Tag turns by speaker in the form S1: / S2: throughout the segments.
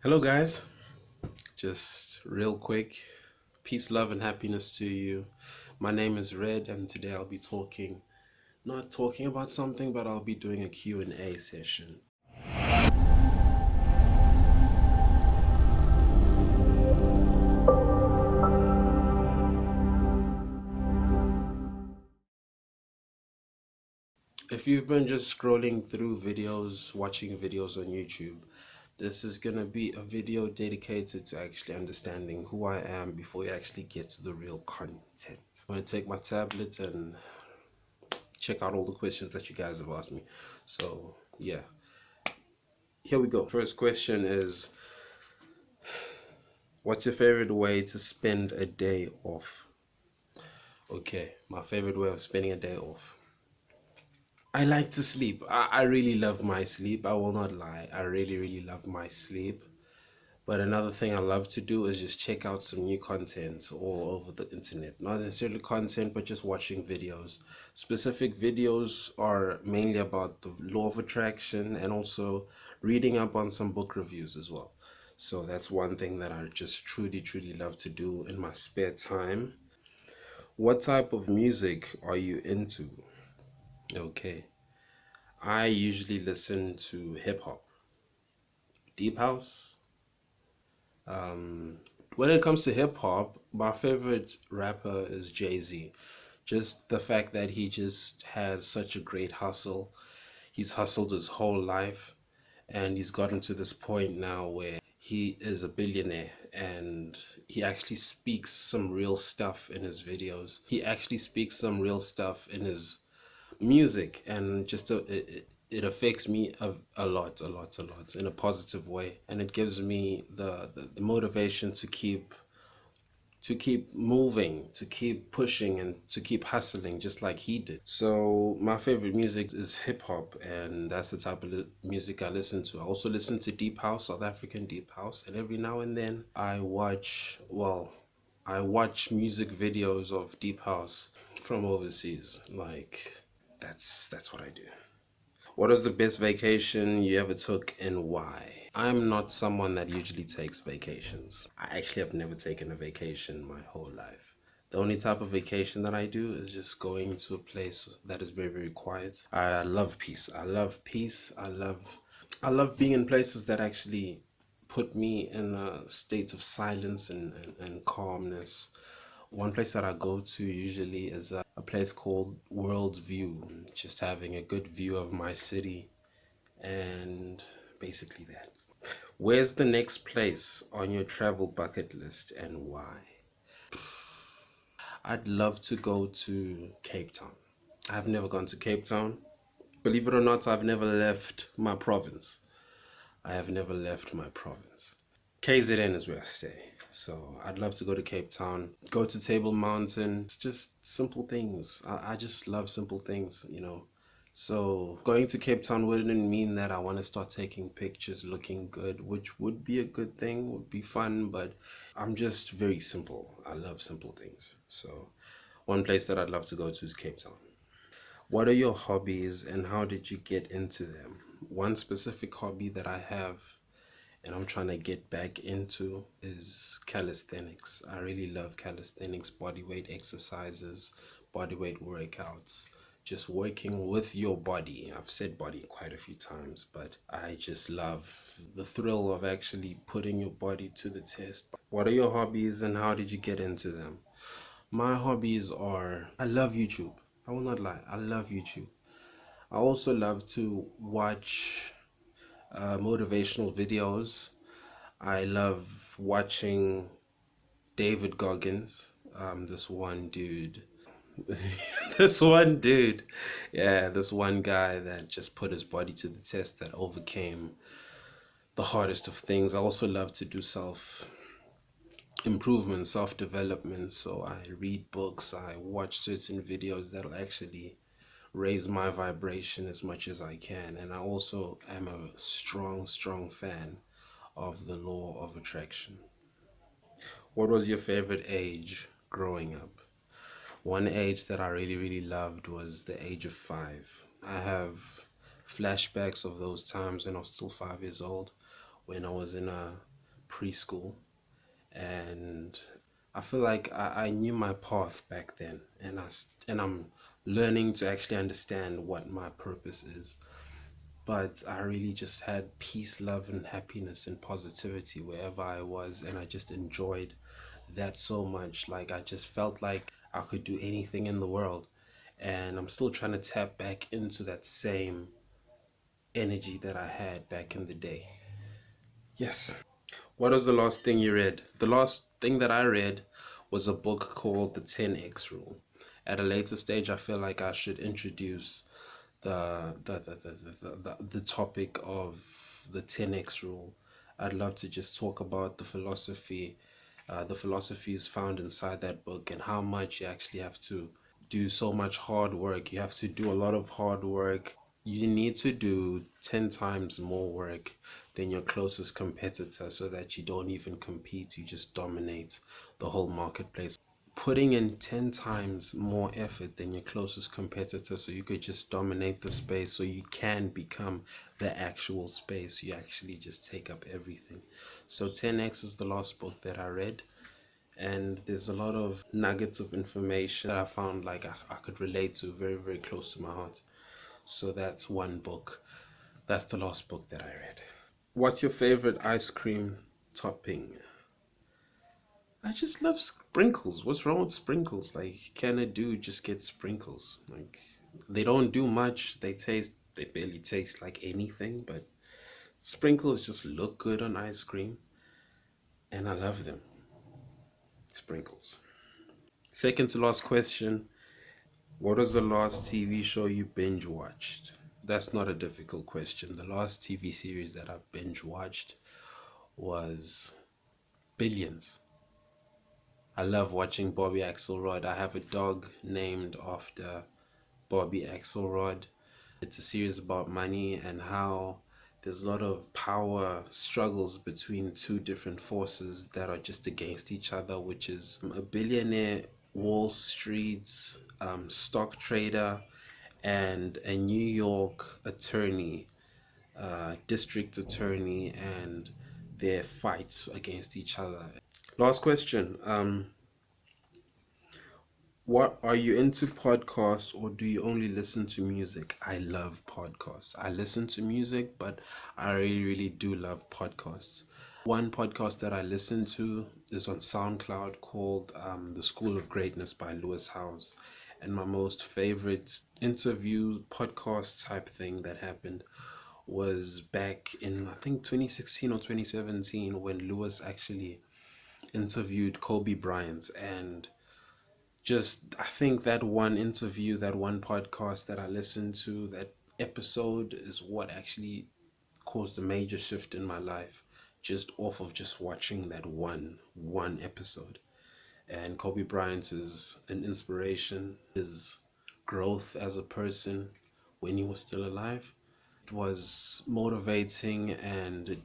S1: Hello, guys. Just real quick, peace, love, and happiness to you. My name is Red, and today I'll be not talking about something, but I'll be doing a Q&A session. If you've been just scrolling through videos, watching videos on YouTube, this is gonna be a video dedicated to actually understanding who I am before you actually get to the real content. I'm gonna take my tablet and check out all the questions that you guys have asked me. So, yeah. Here we go. First question is, what's your favorite way to spend a day off? Okay, my favorite way of spending a day off. I like to sleep. I really love my sleep. I will not lie. I really, really love my sleep. But another thing I love to do is just check out some new content all over the internet. Not necessarily content, but just watching videos. Specific videos are mainly about the law of attraction and also reading up on some book reviews as well. So that's one thing that I just truly, truly love to do in my spare time. What type of music are you into? Okay. I usually listen to hip hop, deep house. Um, when it comes to hip hop, my favorite rapper is Jay-Z. Just the fact that he just has such a great hustle. He's hustled his whole life and he's gotten to this point now where he is a billionaire and he actually speaks some real stuff in his videos. He actually speaks some real stuff in his music, and it affects me a lot in a positive way, and it gives me the motivation to keep moving, to keep pushing, and to keep hustling just like he did. So my favorite music is hip hop, and that's the type of music I listen to. I also listen to deep house, South African deep house, and every now and then I watch music videos of deep house from overseas. Like that's what I do. What is the best vacation you ever took and why? I'm not someone that usually takes vacations. I actually have never taken a vacation my whole life. The only type of vacation that I do is just going to a place that is very, very quiet. I love peace. I love peace. I love being in places that actually put me in a state of silence and calmness. One place that I go to usually is a place called World View, just having a good view of my city and basically that. Where's the next place on your travel bucket list and why? I'd love to go to Cape Town. I've never gone to Cape Town. Believe it or not, I've never left my province. I have never left my province. KZN is where I stay. So I'd love to go to Cape Town, go to Table Mountain. It's just simple things. I just love simple things. So going to Cape Town wouldn't mean that I want to start taking pictures looking good, which would be a good thing, would be fun, but I'm just very simple. I love simple things. So one place that I'd love to go to is Cape Town. What are your hobbies and how did you get into them? One specific hobby that I have and I'm trying to get back into is calisthenics. I really love calisthenics, body weight exercises, body weight workouts, just working with your body. I've said body quite a few times, but I just love the thrill of actually putting your body to the test. What are your hobbies and how did you get into them? My hobbies are, I love YouTube. I will not lie, I love YouTube. I also love to watch motivational videos. I love watching David Goggins, this one dude. This one dude. Yeah, this one guy that just put his body to the test, that overcame the hardest of things. I also love to do self improvement, self development. So I read books, I watch certain videos that'll actually raise my vibration as much as I can. And I also am a strong, strong fan of the law of attraction. What was your favorite age growing up? One age that I really, really loved was the age of 5. I have flashbacks of those times when I was still 5 years old, when I was in a preschool, and I feel like I knew my path back then, and I'm learning to actually understand what my purpose is. But I really just had peace, love, and happiness and positivity wherever I was, and I just enjoyed that so much. Like, I just felt like I could do anything in the world, and I'm still trying to tap back into that same energy that I had back in the day. Yes. What was the last thing you read? The last thing that I read was a book called The 10X Rule. At a later stage, I feel like I should introduce the topic of the 10X Rule. I'd love to just talk about the philosophies found inside that book, and how much you actually have to do so much hard work. You have to do a lot of hard work. You need to do 10 times more work than your closest competitor so that you don't even compete, you just dominate the whole marketplace. Putting in 10 times more effort than your closest competitor so you could just dominate the space, so you can become the actual space. You actually just take up everything. So 10X is the last book that I read, and there's a lot of nuggets of information that I found like I could relate to, very, very close to my heart. So that's one book. That's the last book that I read. What's your favorite ice cream topping? I just love sprinkles. What's wrong with sprinkles? Like, can a dude just get sprinkles? Like, they don't do much. They barely taste like anything, but sprinkles just look good on ice cream, and I love them. Sprinkles. Second to last question. What was the last TV show you binge watched? That's not a difficult question. The last TV series that I binge watched was Billions. I love watching Bobby Axelrod. I have a dog named after Bobby Axelrod. It's a series about money and how there's a lot of power struggles between two different forces that are just against each other, which is a billionaire Wall Street stock trader and a New York attorney, district attorney, and their fights against each other. Last question. What are you into podcasts, or do you only listen to music? I love podcasts. I listen to music, but I really, really do love podcasts. One podcast that I listen to is on SoundCloud called The School of Greatness by Lewis Howes. And my most favorite interview podcast type thing that happened was back in, I think, 2016 or 2017, when Lewis actually interviewed Kobe Bryant. And just, I think that one interview, that one podcast that I listened to, that episode is what actually caused a major shift in my life, just off of just watching that one episode. And Kobe Bryant is an inspiration. His growth as a person when he was still alive, it was motivating, and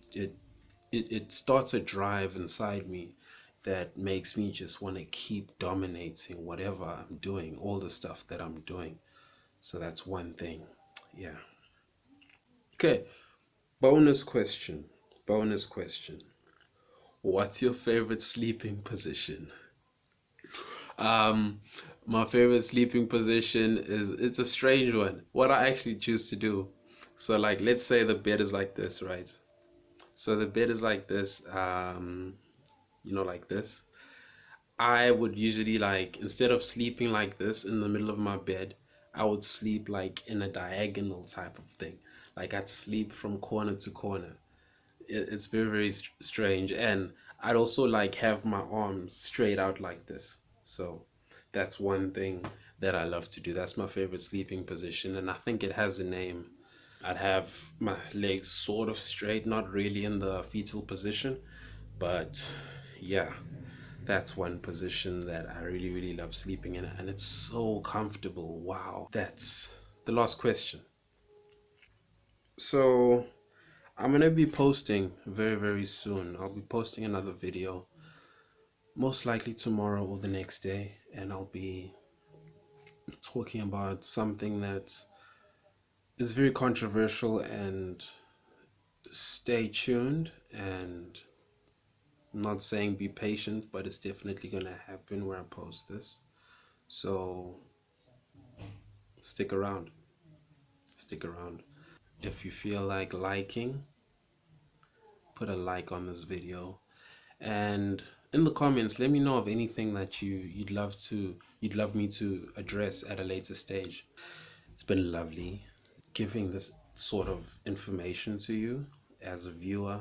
S1: it starts a drive inside me that makes me just want to keep dominating whatever I'm doing, all the stuff that I'm doing. So that's one thing. Yeah. Okay. Bonus question. Bonus question. What's your favorite sleeping position? Um, my favorite sleeping position is, it's a strange one. What I actually choose to do. So, like, let's say the bed is like this, right? So the bed is like this, like this. I would usually, like, instead of sleeping like this in the middle of my bed, I would sleep like in a diagonal type of thing. Like, I'd sleep from corner to corner. It's very, very strange. And I'd also like have my arms straight out like this. So that's one thing that I love to do. That's my favorite sleeping position. And I think it has a name. I'd have my legs sort of straight, not really in the fetal position, but yeah, that's one position that I really, really love sleeping in, and it's so comfortable. Wow. That's the last question. So, I'm gonna be posting very, very soon. I'll be posting another video, most likely tomorrow or the next day, and I'll be talking about something that is very controversial, and stay tuned and I'm not saying be patient, but it's definitely gonna happen where I post this. So stick around. Stick around. If you feel like liking, put a like on this video, and in the comments let me know of anything that you'd love me to address at a later stage. It's been lovely giving this sort of information to you as a viewer,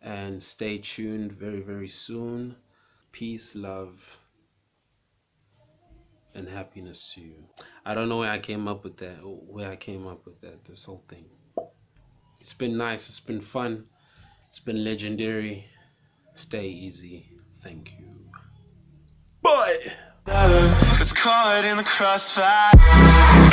S1: and stay tuned very, very soon. Peace, love, and happiness to you. I don't know where I came up with that, this whole thing. It's been nice, it's been fun, it's been legendary. Stay easy. Thank you. Bye.
S2: It's caught in the crossfire.